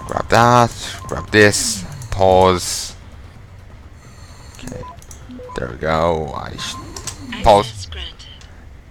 Grab that, grab this, pause. Okay, there we go. Pause.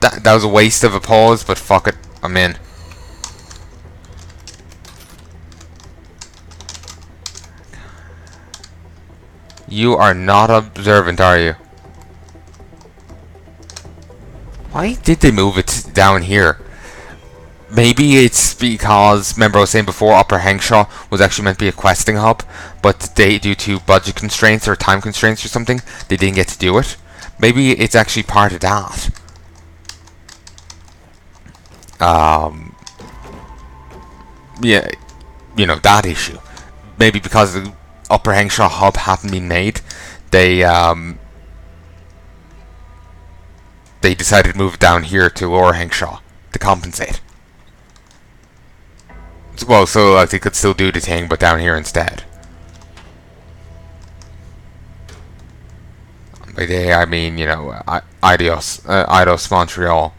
That was a waste of a pause, but fuck it, I'm in. You are not observant, are you? Why did they move it down here? Maybe it's because, remember I was saying before, Upper Hengshaw was actually meant to be a questing hub, but they, due to budget constraints or time constraints or something, they didn't get to do it. Maybe it's actually part of that. Yeah, you know, that issue. Maybe because the Upper Hengshaw hub hadn't been made, they decided to move it down here to Lower Hengshaw to compensate. Well, so like they could still do the thing, but down here instead. By they, I mean, you know, Eidos, Montreal.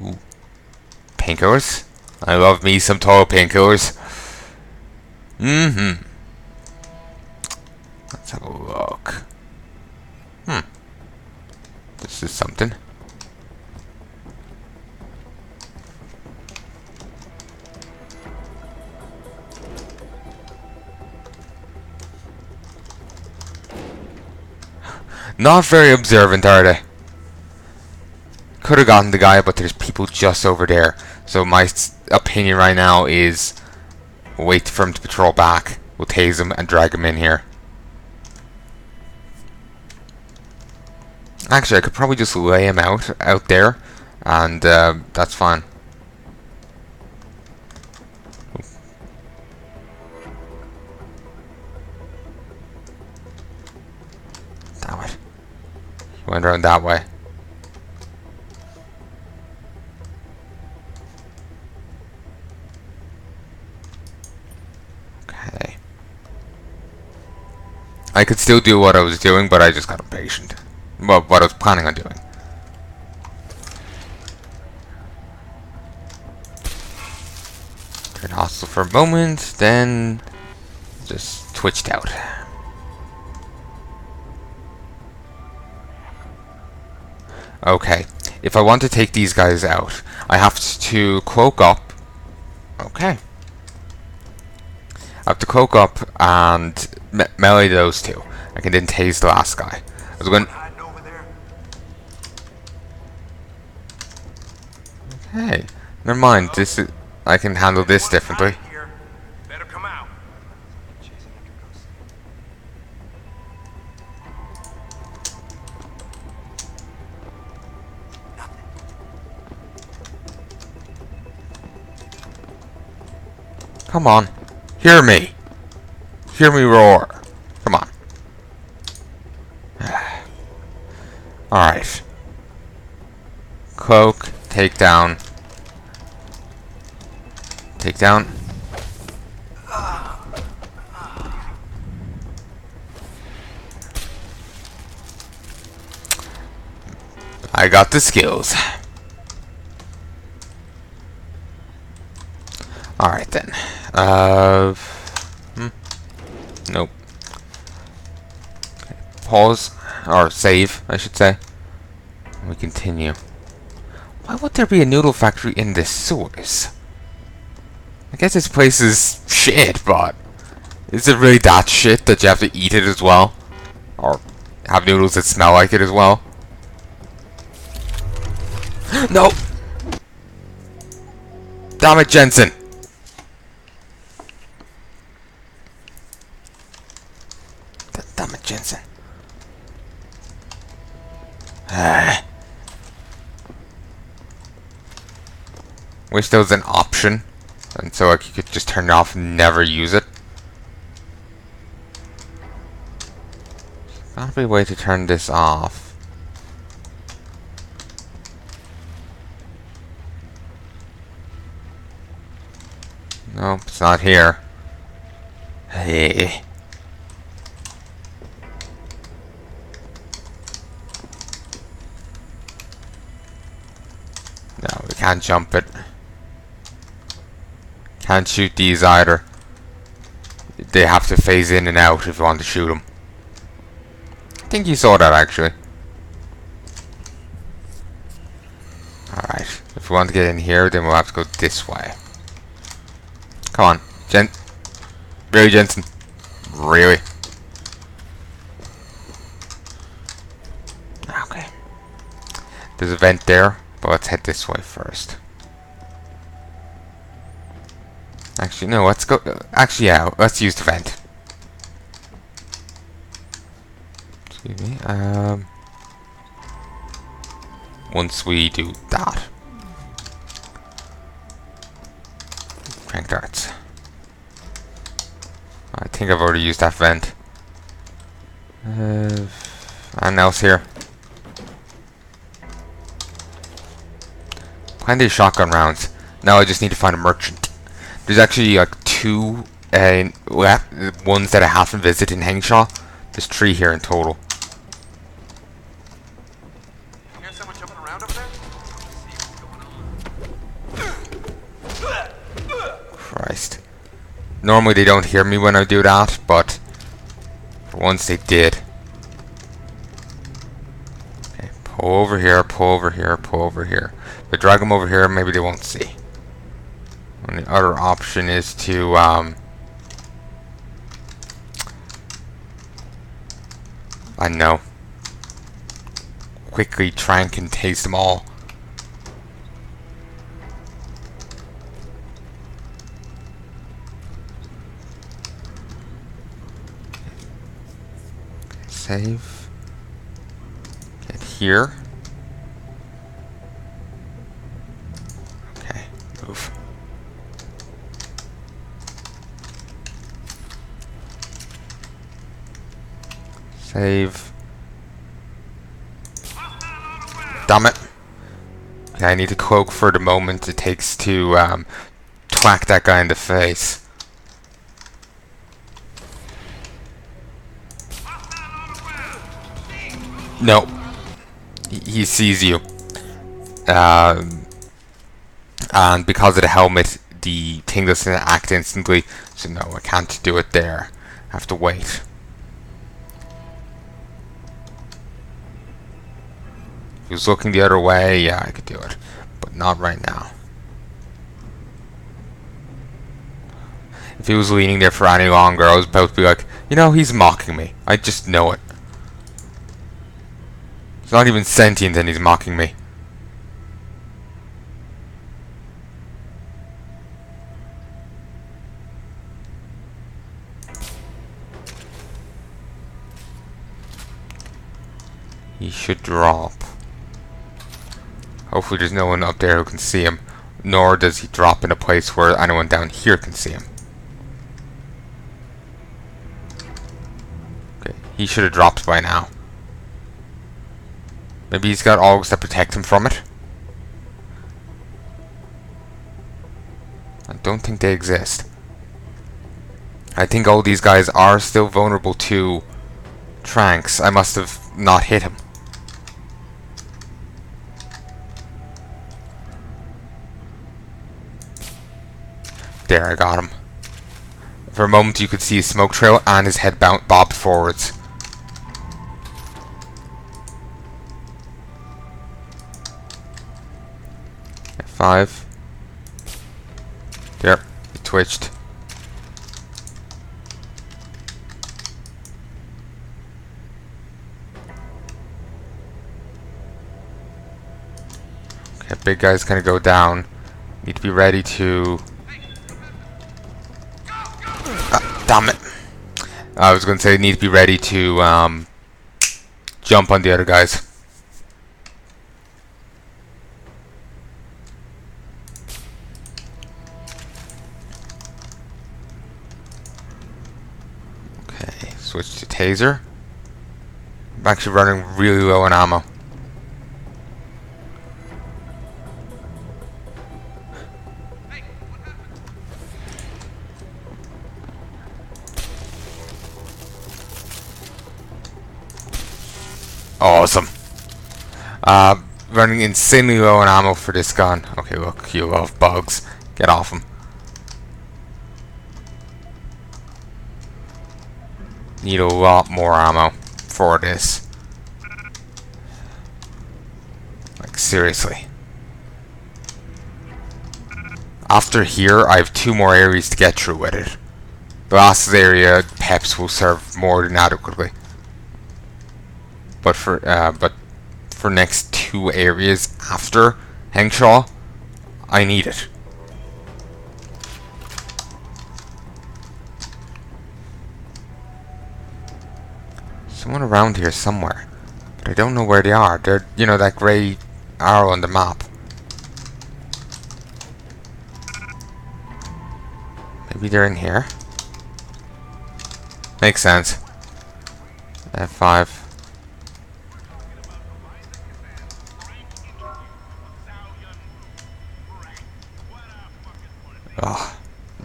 Ooh. Painkillers? I love me some total painkillers. Let's have a look. This is something. Not very observant, are they? Could have gotten the guy, but there's people just over there. So my opinion right now is wait for him to patrol back. We'll tase him and drag him in here. Actually, I could probably just lay him out there, and that's fine. Damn it. He went around that way. Okay. I could still do what I was doing, but I just got impatient. Well, what I was planning on doing. Turn hostile for a moment, then just twitched out. Okay, if I want to take these guys out, I have to cloak up. Okay. I have to cloak up and melee those two. I can then tase the last guy. I was going. Okay, never mind. This is. I can handle this differently. Come on, hear me. Hear me roar. Come on. Alright. Cloak, take down. Take down. I got the skills. Alright then. Nope. Okay. Pause. Or save, I should say. We continue. Why would there be a noodle factory in the sewers? I guess this place is shit, but is it really that shit that you have to eat it as well? Or have noodles that smell like it as well? No! Damn it, Jensen! Damn it, Jensen. Wish there was an option, and so like you could just turn it off and never use it. Gotta be a way to turn this off. Nope, it's not here. Hey. No, we can't jump it. Can't shoot these either. They have to phase in and out if you want to shoot them. I think you saw that actually. Alright, if we want to get in here, then we'll have to go this way. Come on, really, Jensen? Really? Okay. There's a vent there, but let's head this way first. Actually, no, let's go. Actually, yeah, let's use the vent. Excuse me. Once we do that, crank darts. I think I've already used that vent. And else here. Find these shotgun rounds. Now I just need to find a merchant. There's actually like two ones that I haven't visited in Hengshaw. There's 3 here in total. Hear someone jumping around over there? Christ. Normally they don't hear me when I do that, but for once they did. Okay, pull over here, pull over here, pull over here. If I drag them over here, maybe they won't see. And the other option is to I know, quickly try and contaste them all. Save. Get here. Okay, move. Save. Damn it. Okay, I need to cloak for the moment it takes to twack that guy in the face. No. He sees you. And because of the helmet, the thing doesn't act instantly. So no, I can't do it there. I have to wait. If he was looking the other way, yeah, I could do it. But not right now. If he was leaning there for any longer, I was about to be like, you know, he's mocking me. I just know it. He's not even sentient and he's mocking me. He should drop. Hopefully there's no one up there who can see him. Nor does he drop in a place where anyone down here can see him. Okay, he should have dropped by now. Maybe he's got augs that protect him from it. I don't think they exist. I think all these guys are still vulnerable to tranks. I must have not hit him. There, I got him. For a moment you could see his smoke trail and his head bobbed forwards. F5. There, he twitched. Okay, big guy's gonna go down. Need to be ready to... damn it. I was gonna say need to be ready to jump on the other guys. Okay, switch to taser. I'm actually running really low on ammo. Awesome. Running insanely low on ammo for this gun. Okay, look, you love bugs. Get off him. Need a lot more ammo for this. Like, seriously. After here, I have 2 more areas to get through with it. The last area, peps will serve more than adequately. But for next 2 areas after Henshaw, I need it. Someone around here somewhere, but I don't know where they are. They're, you know, that grey arrow on the map. Maybe they're in here. Makes sense. F5. Ugh,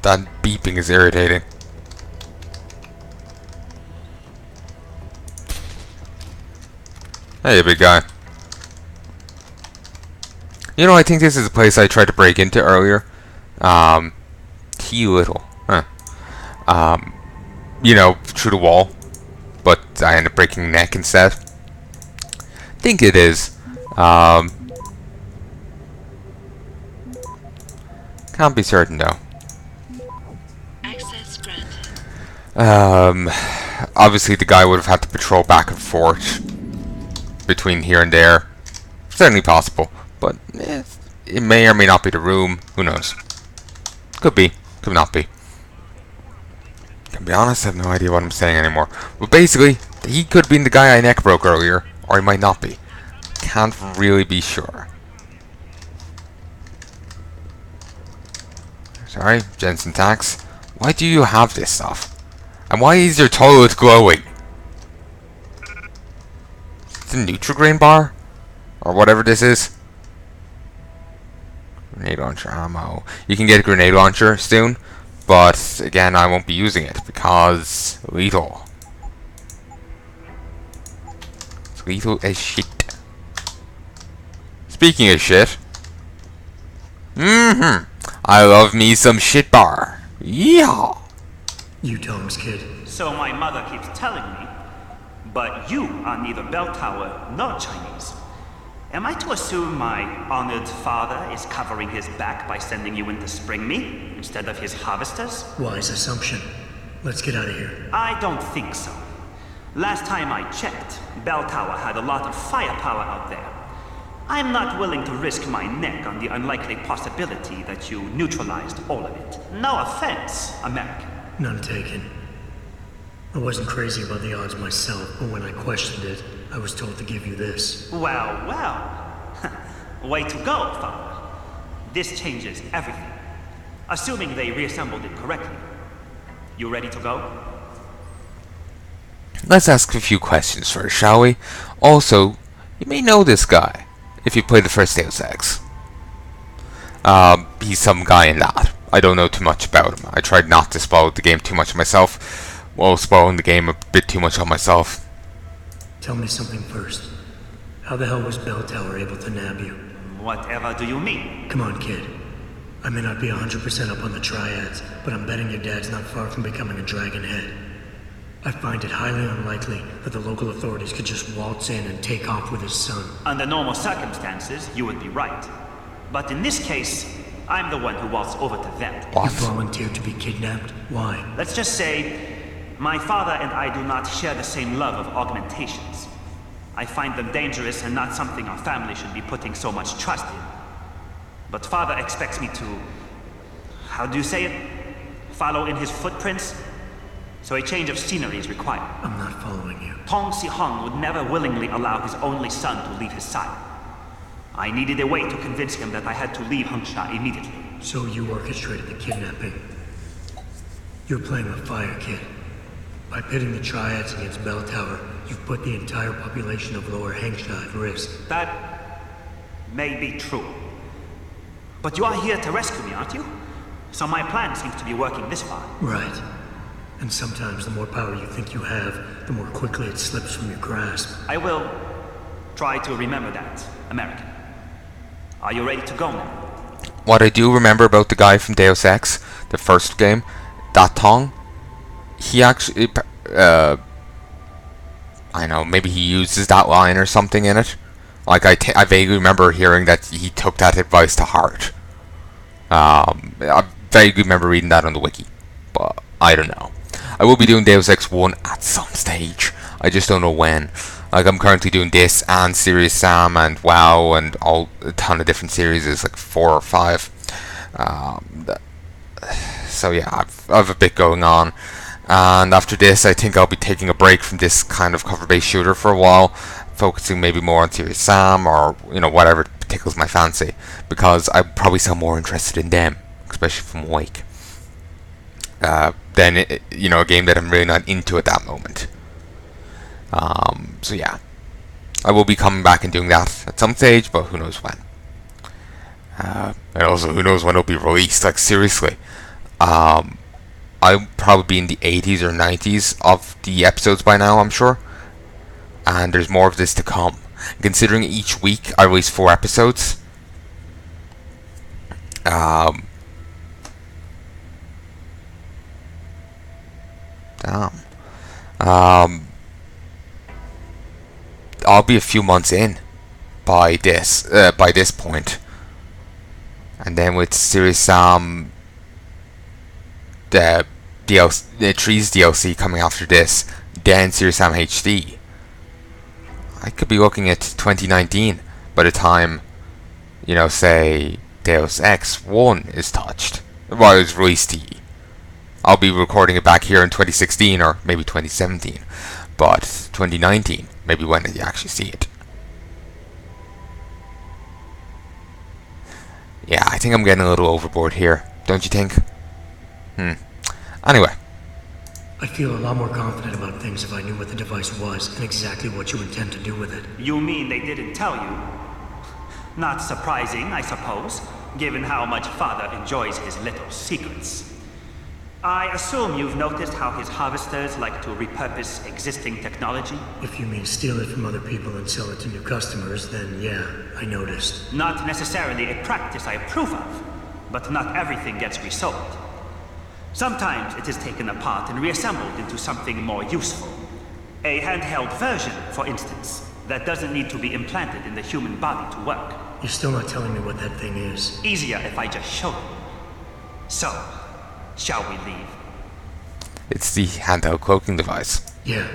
that beeping is irritating. Hey, big guy. You know, I think this is a place I tried to break into earlier. T little. Huh. You know, through the wall. But I ended up breaking neck instead. Think it is. Can't be certain though. Access granted. Obviously the guy would have had to patrol back and forth between here and there. Certainly possible, but it may or may not be the room. Who knows? Could be, could not be. To be honest, I have no idea what I'm saying anymore. But basically, he could have been the guy I neck broke earlier, or he might not be. Can't really be sure. Sorry, Jensen Tax. Why do you have this stuff? And why is your toilet glowing? Is it a Nutrigrain bar? Or whatever this is? Grenade launcher ammo. You can get a grenade launcher soon, but again, I won't be using it because lethal. It's lethal as shit. Speaking of shit, I love me some shit bar. Yeah. You Tong's kid. So my mother keeps telling me, but you are neither bell tower nor Chinese. Am I to assume my honored father is covering his back by sending you in to spring me instead of his harvesters? Wise assumption. Let's get out of here. I don't think so. Last time I checked, Bell Tower had a lot of firepower out there. I'm not willing to risk my neck on the unlikely possibility that you neutralized all of it. No offense, American. None taken. I wasn't crazy about the odds myself, but when I questioned it, I was told to give you this. Well, well. Way to go, Father. This changes everything. Assuming they reassembled it correctly. You ready to go? Let's ask a few questions first, shall we? Also, you may know this guy if you played the first Deus Ex. He's some guy in that. I don't know too much about him. I tried not to spoil the game too much myself, while spoiling the game a bit too much on myself. Tell me something first. How the hell was Bell Tower able to nab you? Whatever do you mean? Come on, kid. I may not be 100% up on the triads, but I'm betting your dad's not far from becoming a dragon head. I find it highly unlikely that the local authorities could just waltz in and take off with his son. Under normal circumstances, you would be right. But in this case, I'm the one who waltzed over to them. You volunteered to be kidnapped? Why? Let's just say, my father and I do not share the same love of augmentations. I find them dangerous and not something our family should be putting so much trust in. But father expects me to... how do you say it? Follow in his footprints? So a change of scenery is required. I'm not following you. Tong Si-hung would never willingly allow his only son to leave his side. I needed a way to convince him that I had to leave Hengsha immediately. So you orchestrated the kidnapping. You're playing with fire, kid. By pitting the triads against Bell Tower, you've put the entire population of Lower Hengsha at risk. That may be true. But you are here to rescue me, aren't you? So my plan seems to be working this far. Right. And sometimes the more power you think you have, the more quickly it slips from your grasp. I will Try to remember that, American. Are you ready to go now? What I do remember about the guy from Deus Ex, the first game, that Tong, he actually, I know, maybe he uses that line or something in it. Like, I vaguely remember hearing that he took that advice to heart. I vaguely remember reading that on the wiki, but I don't know. I will be doing Deus Ex 1 at some stage. I just don't know when. Like, I'm currently doing this and Serious Sam and WoW and a ton of different series, like 4 or 5. So yeah, I have a bit going on. And after this, I think I'll be taking a break from this kind of cover-based shooter for a while, focusing maybe more on Serious Sam or, you know, whatever tickles my fancy, because I probably sound more interested in them, especially from Wake, than, you know, a game that I'm really not into at that moment. So yeah, I will be coming back and doing that at some stage, but who knows when. And also, who knows when it'll be released, like seriously. I'll probably be in the 80s or 90s of the episodes by now, I'm sure. And there's more of this to come. Considering each week I release 4 episodes. Damn. I'll be a few months in by this point. And then with Serious Sam, the Trees DLC coming after this, then Serious Sam HD, I could be looking at 2019 by the time, you know, say Deus Ex 1 is touched. Well, it's released. I'll be recording it back here in 2016 or maybe 2017, but 2019, maybe when you actually see it. Yeah, I think I'm getting a little overboard here, don't you think? Anyway. I'd feel a lot more confident about things if I knew what the device was and exactly what you intend to do with it. You mean they didn't tell you? Not surprising, I suppose, given how much Father enjoys his little secrets. I assume you've noticed how his harvesters like to repurpose existing technology? If you mean steal it from other people and sell it to new customers, then yeah, I noticed. Not necessarily a practice I approve of, but not everything gets resold. Sometimes it is taken apart and reassembled into something more useful. A handheld version, for instance, that doesn't need to be implanted in the human body to work. You're still not telling me what that thing is. Easier if I just show you. So, shall we leave? It's the handheld cloaking device. Yeah,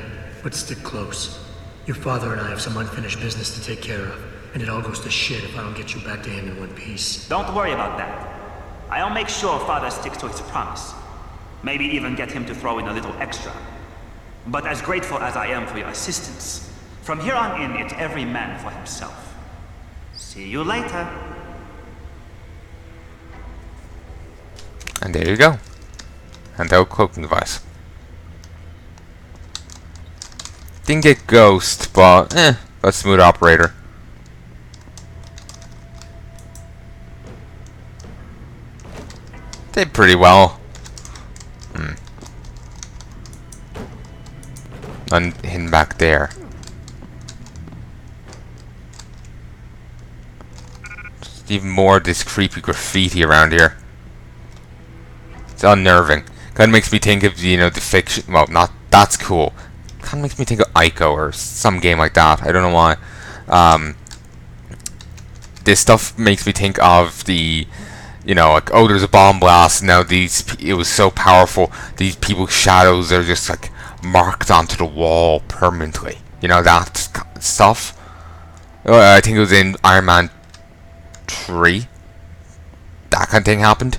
but stick close. Your father and I have some unfinished business to take care of, and it all goes to shit if I don't get you back to him in one piece. Don't worry about that. I'll make sure Father sticks to his promise. Maybe even get him to throw in a little extra. But as grateful as I am for your assistance, from here on in, it's every man for himself. See you later. And there you go. Handheld cloaking device. Didn't get Ghost, but a smooth operator. Did pretty well. And hidden back there. Just even more of this creepy graffiti around here. It's unnerving. Kind of makes me think of, you know, the fiction. Well, not that's cool. Kind of makes me think of Ico or some game like that. I don't know why. This stuff makes me think of the, you know, like, oh, there's a bomb blast. Now it was so powerful. These people's shadows are just like marked onto the wall permanently. You know, that stuff. I think it was in Iron Man 3. That kind of thing happened.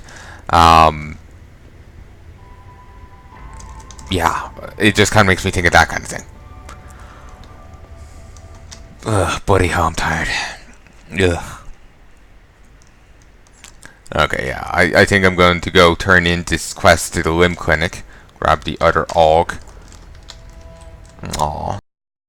Yeah, it just kind of makes me think of that kind of thing. Ugh, buddy, how I'm tired. Ugh. Okay, yeah, I think I'm going to go turn in this quest to the limb clinic. Grab the other AUG. Aww.